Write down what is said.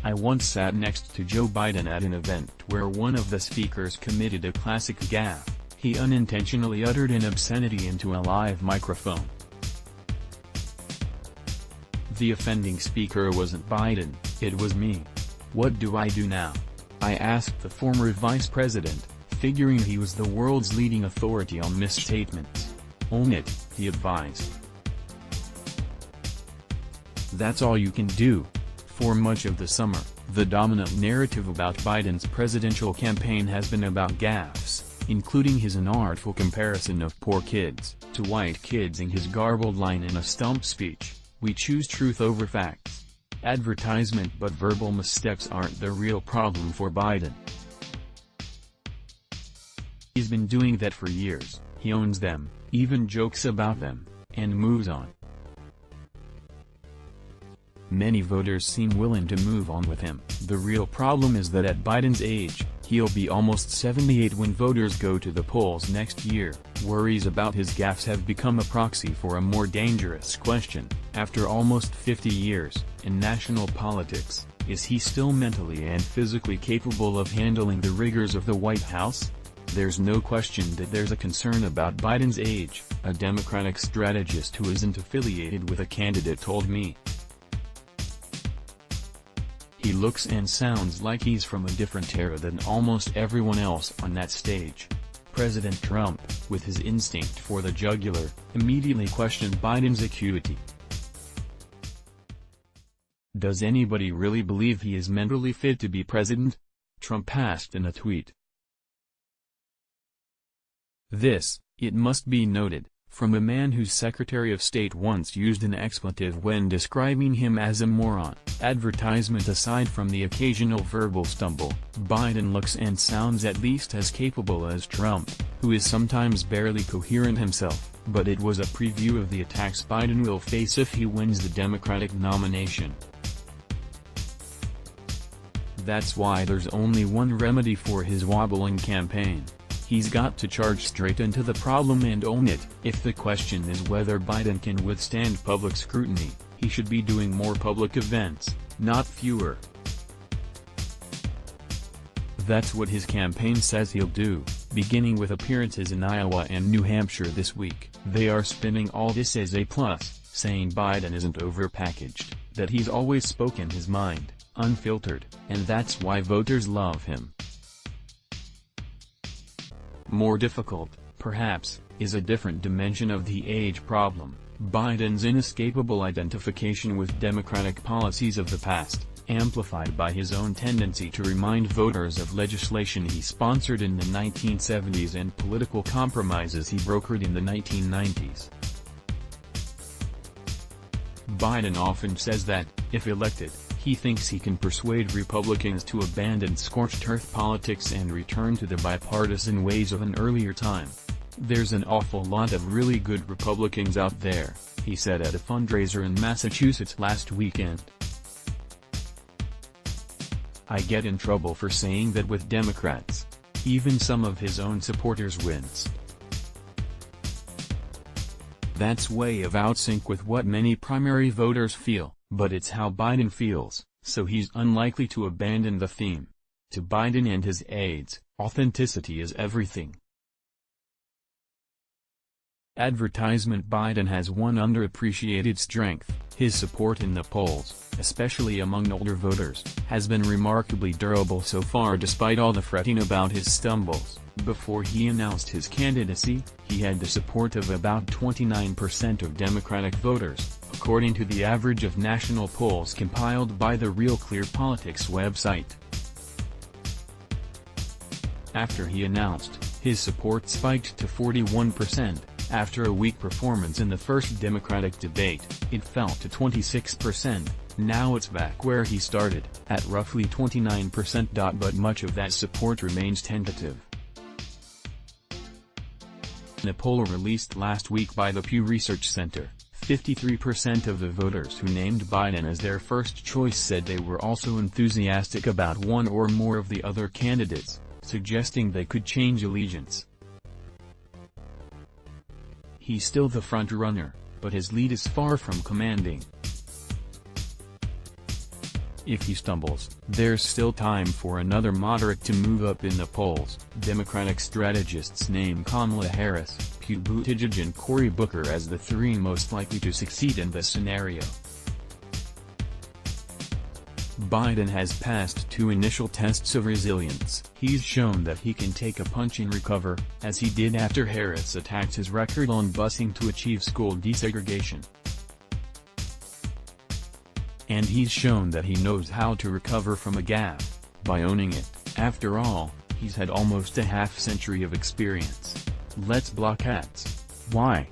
I once sat next to Joe Biden at an event where one of the speakers committed a classic gaffe. He unintentionally uttered an obscenity into a live microphone. The offending speaker wasn't Biden, it was me. What do I do now? I asked the former vice president, figuring he was the world's leading authority on misstatements. Own it, he advised. That's all you can do. For much of the summer, the dominant narrative about Biden's presidential campaign has been about gaffes, including his inartful comparison of poor kids to white kids and his garbled line in a stump speech, "We choose truth over facts." Advertisement but verbal missteps aren't the real problem for Biden. He's been doing that for years, he owns them, even jokes about them, and moves on. Many voters seem willing to move on with him. The real problem is that at Biden's age, he'll be almost 78 when voters go to the polls next year. Worries about his gaffes have become a proxy for a more dangerous question. After almost 50 years in national politics, is he still mentally and physically capable of handling the rigors of the White House? There's no question that there's a concern about Biden's age, a Democratic strategist who isn't affiliated with a candidate told me. He looks and sounds like he's from a different era than almost everyone else on that stage. President Trump, with his instinct for the jugular, immediately questioned Biden's acuity. Does anybody really believe he is mentally fit to be president? Trump asked in a tweet. This, it must be noted, from a man whose Secretary of State once used an expletive when describing him as a moron. Advertisement aside from the occasional verbal stumble, Biden looks and sounds at least as capable as Trump, who is sometimes barely coherent himself, but it was a preview of the attacks Biden will face if he wins the Democratic nomination. That's why there's only one remedy for his wobbling campaign. He's got to charge straight into the problem and own it. If the question is whether Biden can withstand public scrutiny, he should be doing more public events, not fewer. That's what his campaign says he'll do, beginning with appearances in Iowa and New Hampshire this week. They are spinning all this as a plus, saying Biden isn't overpackaged, that he's always spoken his mind, unfiltered, and that's why voters love him. More difficult, perhaps, is a different dimension of the age problem: Biden's inescapable identification with Democratic policies of the past, amplified by his own tendency to remind voters of legislation he sponsored in the 1970s and political compromises he brokered in the 1990s. Biden often says that, if elected, he thinks he can persuade Republicans to abandon scorched earth politics and return to the bipartisan ways of an earlier time. "There's an awful lot of really good Republicans out there," he said at a fundraiser in Massachusetts last weekend. "I get in trouble for saying that with Democrats." Even some of his own supporters winced. That's way of outsync with what many primary voters feel, but it's how Biden feels, so he's unlikely to abandon the theme. To Biden and his aides, authenticity is everything. Advertisement: Biden has one underappreciated strength: his support in the polls, especially among older voters, has been remarkably durable so far despite all the fretting about his stumbles. Before he announced his candidacy, he had the support of about 29% of Democratic voters, according to the average of national polls compiled by the Real Clear Politics website. After he announced, his support spiked to 41%. After a weak performance in the first Democratic debate, it fell to 26%. Now it's back where he started, at roughly 29%. But much of that support remains tentative. In a poll released last week by the Pew Research Center, 53% of the voters who named Biden as their first choice said they were also enthusiastic about one or more of the other candidates, suggesting they could change allegiance. He's still the front-runner, but his lead is far from commanding. If he stumbles, there's still time for another moderate to move up in the polls. Democratic strategists name Kamala Harris, Pete Buttigieg and Cory Booker as the three most likely to succeed in this scenario. Biden has passed 2 initial tests of resilience. He's shown that he can take a punch and recover, as he did after Harris attacked his record on busing to achieve school desegregation. And he's shown that he knows how to recover from a gaffe, by owning it. After all, he's had almost a half-century of experience. Let's block ads. Why?